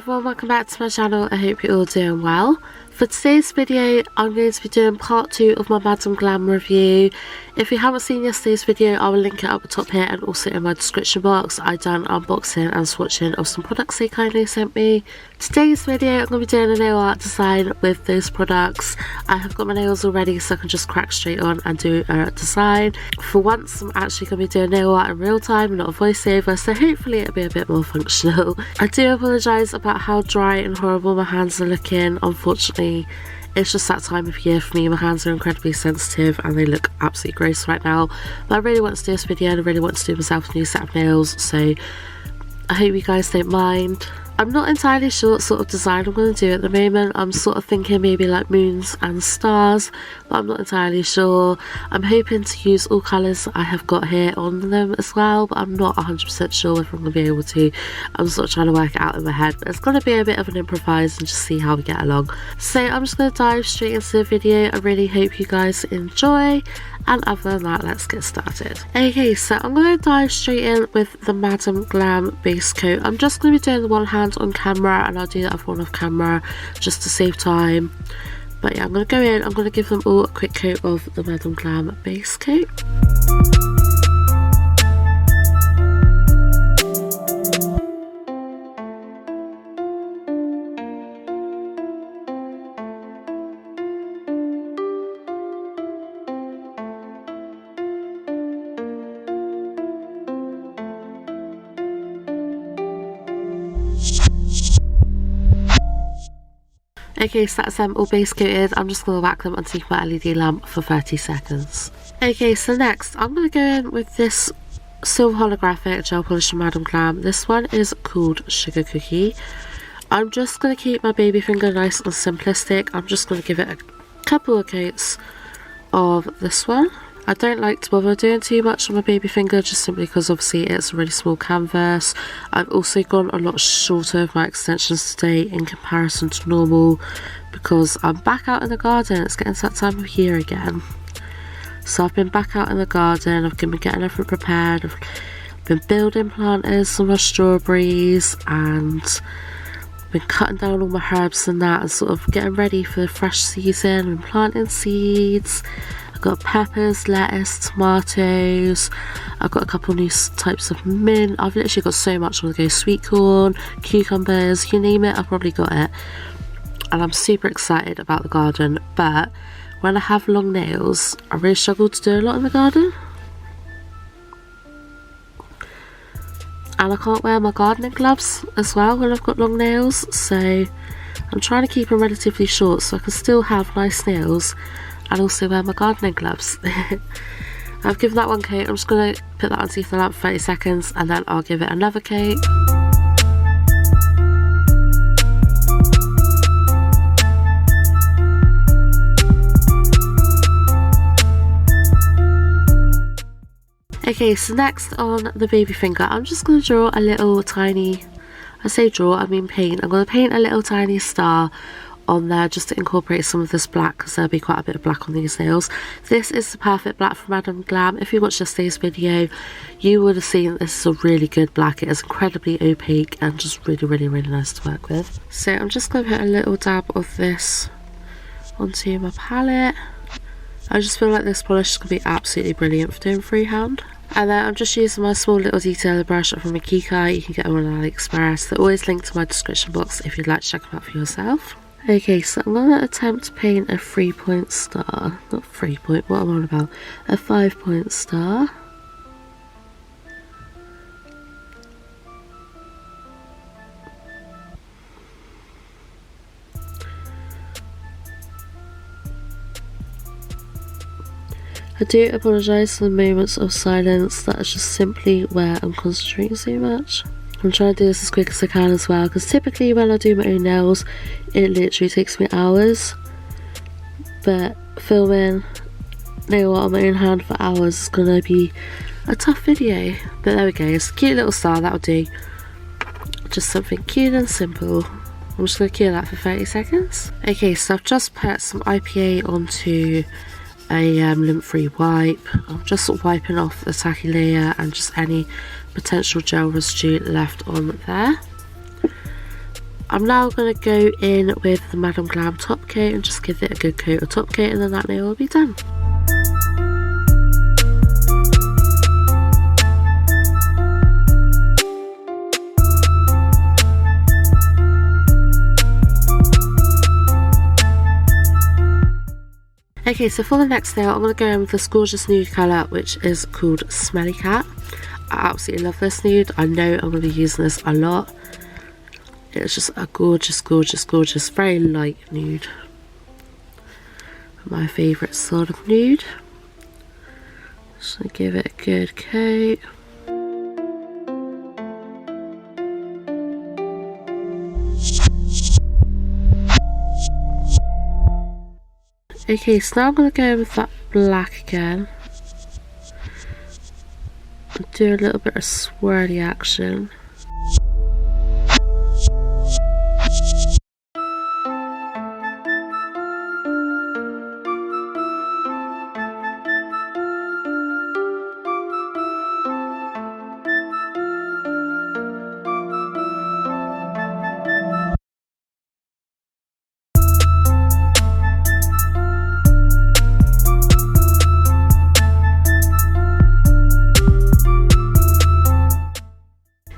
everyone, welcome back to my channel. I hope you're all doing well. For today's video, I'm going to be doing part 2 of my Madam Glam review. If you haven't seen yesterday's video, I will link it up the top here and also in my description box. I done unboxing and swatching of some products they kindly sent me. Today's video, I'm going to be doing a nail art design with those products. I have got my nails already, so I can just crack straight on and do a design. For once, I'm actually going to be doing nail art in real time, not a voiceover, so hopefully it'll be a bit more functional. I do apologise about how dry and horrible my hands are looking. Unfortunately, it's just that time of year for me. My hands are incredibly sensitive and they look absolutely gross right now. But I really want to do this video and I really want to do myself a new set of nails, so I hope you guys don't mind. I'm not entirely sure what sort of design I'm going to do at the moment. I'm sort of thinking maybe like moons and stars, but I'm not entirely sure. I'm hoping to use all colours that I have got here on them as well, but I'm not 100% sure if I'm going to be able to. I'm sort of trying to work it out in my head, but it's going to be a bit of an improvise and just see how we get along. So I'm just going to dive straight into the video. I really hope you guys enjoy. And other than that, let's get started. Okay, so I'm going to dive straight in with the Madam Glam base coat. I'm just going to be doing the one hand on camera and I'll do the other one off camera just to save time. But yeah, I'm going to go in, I'm going to give them all a quick coat of the Madam Glam base coat. Okay, so that's them all base coated. I'm just going to whack them underneath my LED lamp for 30 seconds. Okay, so next I'm going to go in with this silver holographic gel polish from Madam Glam. This one is called Sugar Cookie. I'm just going to keep my baby finger nice and simplistic. I'm just going to give it a couple of coats of this one. I don't like to bother doing too much on my baby finger just simply because obviously it's a really small canvas. I've also gone a lot shorter with my extensions today in comparison to normal because I'm back out in the garden. It's getting to that time of year again. So I've been back out in the garden, I've been getting everything prepared, I've been building planters for my strawberries and been cutting down all my herbs and that and sort of getting ready for the fresh season and planting seeds. Got peppers, lettuce, tomatoes. I've got a couple new types of mint. I've literally got so much on the go. Sweet corn, cucumbers, you name it, I've probably got it. And I'm super excited about the garden, but when I have long nails, I really struggle to do a lot in the garden. And I can't wear my gardening gloves as well when I've got long nails, so I'm trying to keep them relatively short so I can still have nice nails and also wear my gardening gloves. I've given that one coat. I'm just going to put that underneath the lamp for 30 seconds and then I'll give it another coat. Okay, so next on the baby finger, I'm just going to draw a little tiny, I say draw, I mean paint. I'm going to paint a little tiny star on there just to incorporate some of this black because there'll be quite a bit of black on these nails. This is the perfect black from Madam Glam. If you watched yesterday's video, you would have seen this is a really good black. It is incredibly opaque and just really nice to work with. So I'm just going to put a little dab of this onto my palette. I just feel like this polish is going to be absolutely brilliant for doing freehand. And then I'm just using my small little detailer brush from Makika. You can get them on AliExpress. They're always linked to my description box if you'd like to check them out for yourself. Okay, so I'm going to attempt to paint a 3-point star. Not 3-point, what am I on about? A 5-point star. I do apologise for the moments of silence. That is just simply where I'm concentrating so much. I'm trying to do this as quick as I can as well because typically when I do my own nails it literally takes me hours, but filming nail art on my own hand for hours is going to be a tough video. But there we go, it's a cute little star, that'll do. Just something cute and simple. I'm just going to cure that for 30 seconds. Okay, so I've just put some IPA onto a lint-free wipe. I'm just wiping off the tacky layer and just any potential gel residue left on there. I'm now going to go in with the Madam Glam top coat and just give it a good coat of top coat, and then that nail will be done. Okay, so for the next nail, I'm going to go in with this gorgeous nude colour, which is called Smelly Cat. I absolutely love this nude. I know I'm going to be using this a lot. It's just a gorgeous, gorgeous, gorgeous, very light nude. My favourite sort of nude. Just going to give it a good coat. Okay, so now I'm going to go with that black again. And do a little bit of swirly action.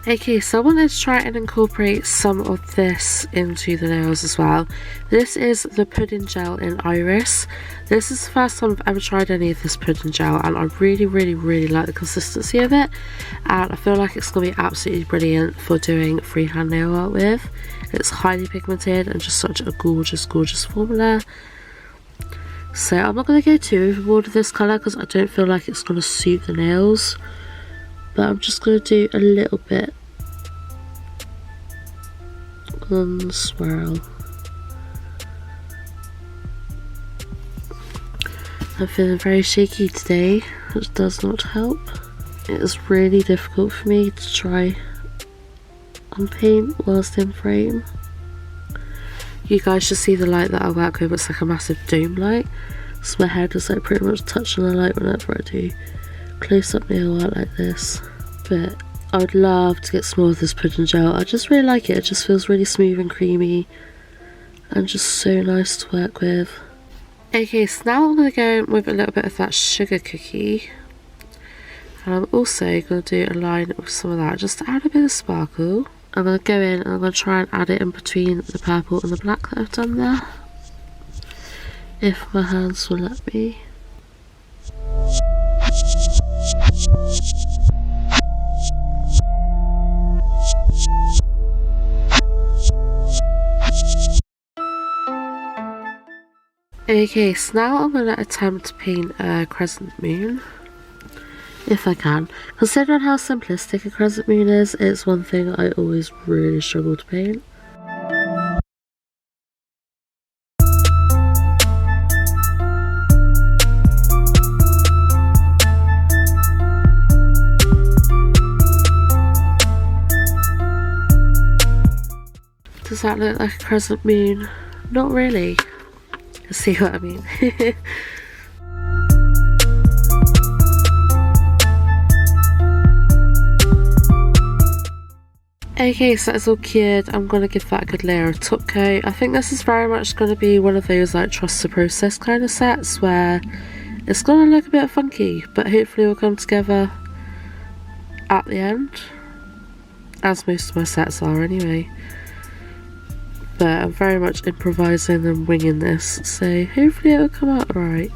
Okay, so I wanted to try and incorporate some of this into the nails as well. This is the pudding gel in Iris. This is the first time I've ever tried any of this pudding gel, and I really, really, really like the consistency of it. And I feel like it's going to be absolutely brilliant for doing freehand nail art with. It's highly pigmented and just such a gorgeous, gorgeous formula. So I'm not going to go too overboard with this colour because I don't feel like it's going to suit the nails. But I'm just going to do a little bit on the swirl. I'm feeling very shaky today, which does not help. It is really difficult for me to try and paint whilst in frame. You guys should see the light that I work with. It's like a massive dome light, so my head is like pretty much touching the light whenever I do close-up nail art like this. But I would love to get some more of this pudding gel. I just really like it. It just feels really smooth and creamy and just so nice to work with. Okay, so now I'm going to go with a little bit of that sugar cookie, and I'm also going to do a line with some of that just to add a bit of sparkle. I'm going to go in and I'm going to try and add it in between the purple and the black that I've done there, if my hands will let me. Okay, so now I'm going to attempt to paint a crescent moon, if I can. Considering how simplistic a crescent moon is, it's one thing I always really struggle to paint. Does that look like a crescent moon? Not really. See what I mean? Okay, so that's all cured. I'm going to give that a good layer of top coat. I think this is very much going to be one of those like trust the process kind of sets where it's going to look a bit funky, but hopefully it will come together at the end, as most of my sets are anyway. But I'm very much improvising and winging this, so hopefully it'll come out alright.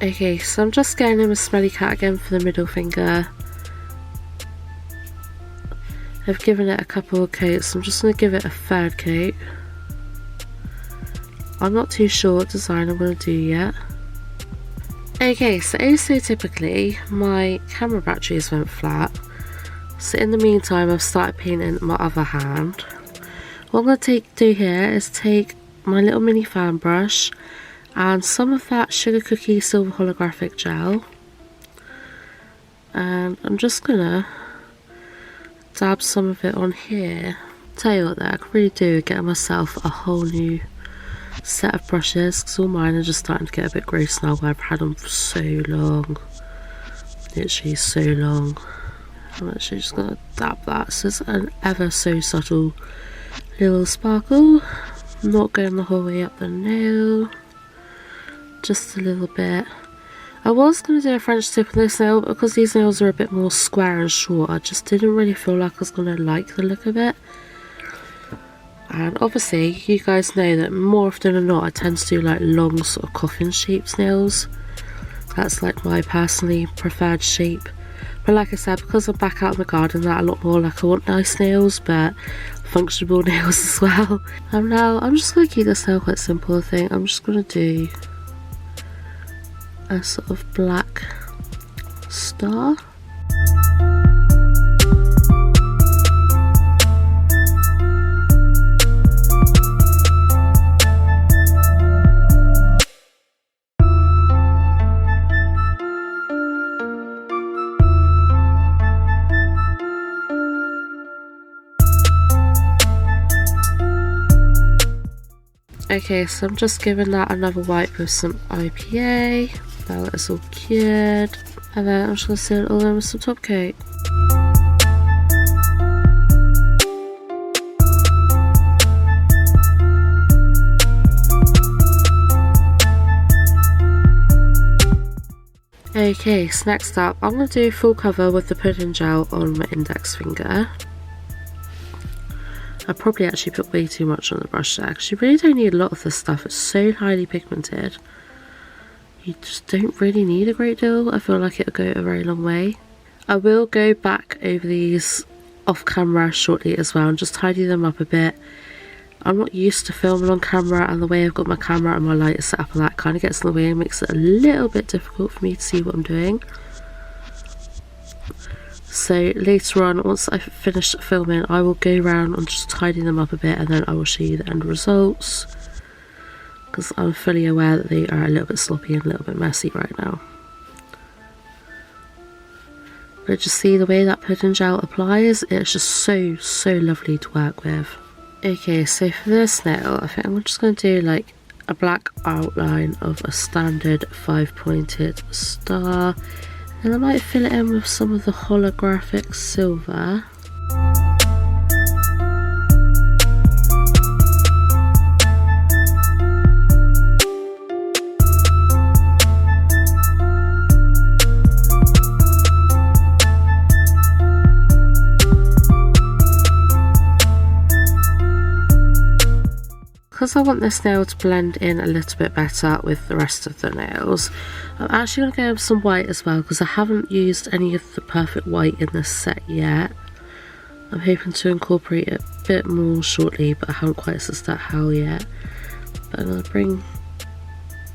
Okay, so I'm just going in with Smelly Cat again for the middle finger. I've given it a couple of coats, so I'm just going to give it a third coat. I'm not too sure what design I'm going to do yet. Okay, so typically my camera batteries went flat, so in the meantime I've started painting my other hand. What I'm going to do here is take my little mini fan brush and some of that Sugar Cookie Silver Holographic Gel, and I'm just going to dab some of it on here. Tell you what though, I could really do with getting myself a whole new set of brushes, because all mine are just starting to get a bit gross now where I've had them for so long. Literally so long. I'm actually just going to dab that, so it's an ever so subtle Little sparkle. Not going the whole way up the nail. Just a little bit. I was going to do a French tip on this nail, but because these nails are a bit more square and short, I just didn't really feel like I was going to like the look of it. And obviously, you guys know that more often than not, I tend to do like long sort of coffin shaped nails. That's like my personally preferred shape. But like I said, because I'm back out in the garden, that a lot more like I want nice nails, but functional nails as well. And now I'm just going to keep this nail quite simple, I think. I'm just going to do a sort of black star. Okay, so I'm just giving that another wipe with some IPA. Now that it's all cured. And then I'm just going to seal it all in with some top coat. Okay, so next up, I'm going to do full cover with the pudding gel on my index finger. I probably actually put way too much on the brush there, because you really don't need a lot of this stuff. It's so highly pigmented. You just don't really need a great deal. I feel like it'll go a very long way. I will go back over these off camera shortly as well and just tidy them up a bit. I'm not used to filming on camera, and the way I've got my camera and my light set up and that kind of gets in the way and makes it a little bit difficult for me to see what I'm doing. So later on, once I've finished filming, I will go around and just tidy them up a bit, and then I will show you the end results, because I'm fully aware that they are a little bit sloppy and a little bit messy right now. But just see the way that pudding gel applies, it's just so lovely to work with. Okay, so for this nail, I think I'm just going to do like a black outline of a standard 5-pointed star. And I might fill it in with some of the holographic silver. Because I want this nail to blend in a little bit better with the rest of the nails, I'm actually going to go with some white as well, because I haven't used any of the perfect white in this set yet. I'm hoping to incorporate it a bit more shortly, but I haven't quite sussed out how yet. But I'm going to bring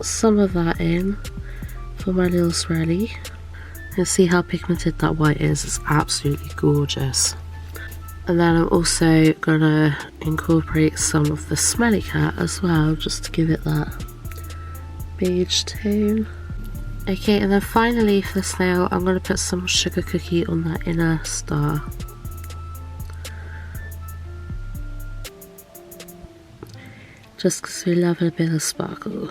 some of that in for my little swirly. And see how pigmented that white is. It's absolutely gorgeous. And then I'm also going to incorporate some of the Smelly Cat as well, just to give it that beige tone. Okay, and then finally for this nail, I'm going to put some sugar cookie on that inner star. Just because we love a bit of sparkle.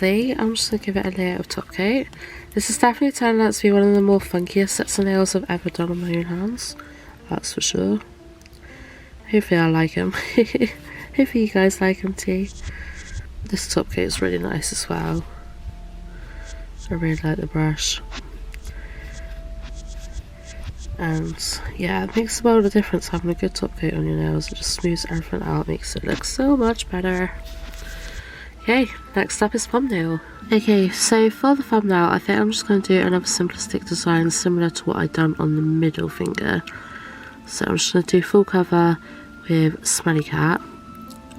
I'm just going to give it a layer of top coat. This has definitely turned out to be one of the more funkiest sets of nails I've ever done on my own hands. That's for sure. Hopefully I like them. Hopefully you guys like them too. This top coat is really nice as well. I really like the brush. And yeah, it makes a world of difference having a good top coat on your nails. It just smooths everything out, makes it look so much better. Okay, next up is thumbnail. Okay, so for the thumbnail, I think I'm just going to do another simplistic design similar to what I've done on the middle finger. So I'm just going to do full cover with Smelly Cat,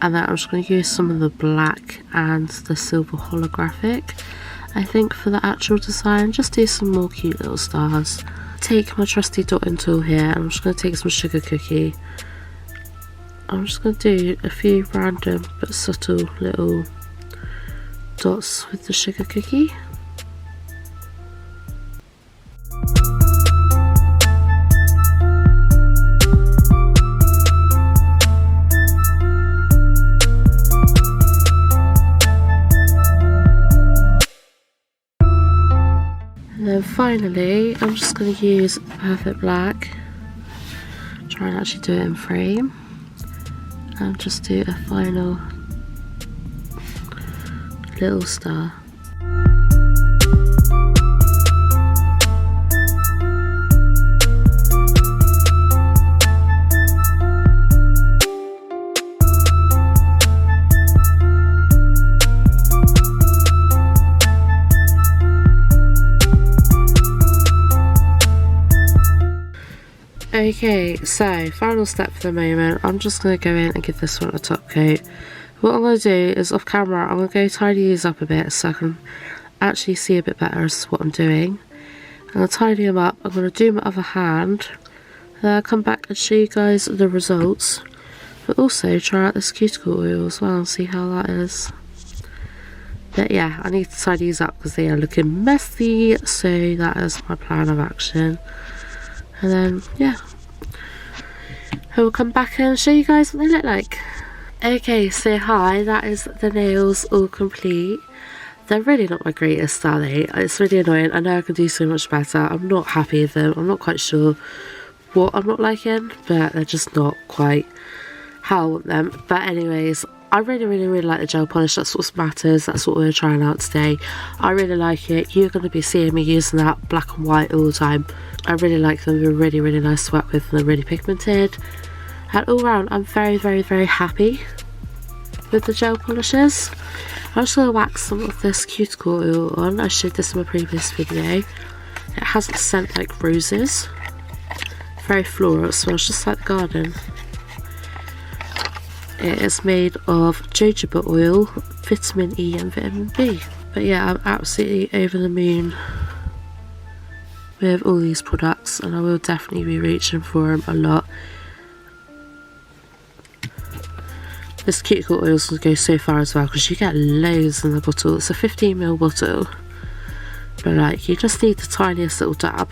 and then I'm just going to use some of the black and the silver holographic, I think, for the actual design. Just do some more cute little stars. Take my trusty dotting tool here, and I'm just going to take some sugar cookie. I'm just going to do a few random but subtle little dots with the sugar cookie. And then finally, I'm just going to use Perfect Black, try and actually do it in frame, and just do a final little star. Okay, so final step for the moment, I'm just going to go in and give this one a top coat. What I'm going to do is off camera, I'm going to go tidy these up a bit so I can actually see a bit better as to what I'm doing. I'm going to tidy them up, I'm going to do my other hand, then I'll come back and show you guys the results. But also try out this cuticle oil as well and see how that is. But yeah, I need to tidy these up because they are looking messy, so that is my plan of action. And then, yeah, I will come back and show you guys what they look like. Okay, so hi, that is the nails all complete. They're really not my greatest, are they? It's really annoying. I know I can do so much better. I'm not happy with them. I'm not quite sure what I'm not liking, but they're just not quite how I want them. But anyways, I really like the gel polish. That's what matters. That's what we're trying out today. I really like it. You're going to be seeing me using that black and white all the time. I really like them. They're really nice to work with and they're really pigmented. And all round, I'm very happy with the gel polishes. I'm just going to wax some of this cuticle oil on. I showed this in my previous video. It has a scent like roses. Very floral. It smells just like the garden. It is made of jojoba oil, vitamin E and vitamin B. But yeah, I'm absolutely over the moon with all these products and I will definitely be reaching for them a lot. This cuticle oil is going to go so far as well because you get loads in the bottle. It's a 15ml bottle, but like you just need the tiniest little dab,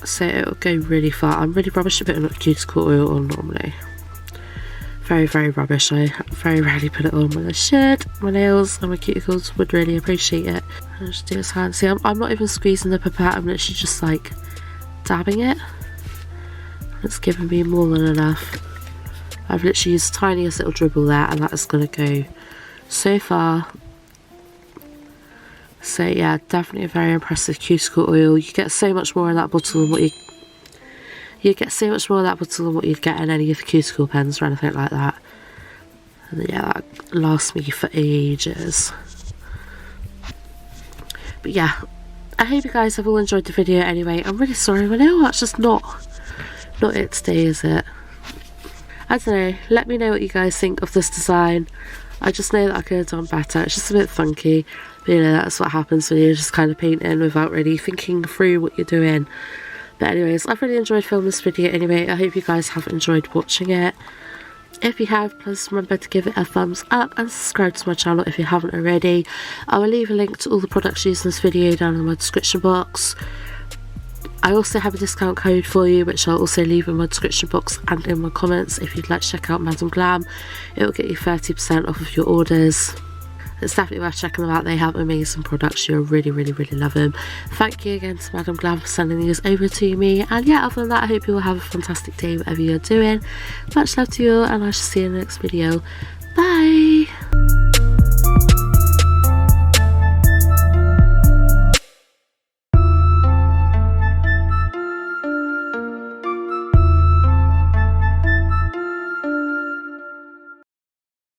so it'll go really far. I'm really rubbish at putting cuticle oil on normally. Very rubbish. I very rarely put it on when I should. My nails and my cuticles would really appreciate it. I'll just do this hand. See, I'm not even squeezing the pipette, I'm literally just like dabbing it. It's giving me more than enough. I've literally used the tiniest little dribble there and that is going to go so far. So yeah, definitely a very impressive cuticle oil. You get so much more in that bottle than what you get so much more of that bottle than what you'd get in any of the cuticle pens or anything like that. And yeah, that lasts me for ages. But yeah, I hope you guys have all enjoyed the video anyway. I'm really sorry, my nail art's just not it today, is it? I don't know, let me know what you guys think of this design. I just know that I could have done better. It's just a bit funky, but you know, that's what happens when you're just kind of painting without really thinking through what you're doing. But anyways, I've really enjoyed filming this video anyway. I hope you guys have enjoyed watching it. If you have, please remember to give it a thumbs up and subscribe to my channel if you haven't already. I will leave a link to all the products used in this video down in my description box. I also have a discount code for you, which I'll also leave in my description box and in my comments. If you'd like to check out Madam Glam, it will get you 30% off of your orders. It's definitely worth checking them out. They have amazing products. You'll really love them. Thank you again to Madam Glam for sending these over to me. And yeah, other than that, I hope you all have a fantastic day whatever you're doing. Much love to you all, and I shall see you in the next video. Bye!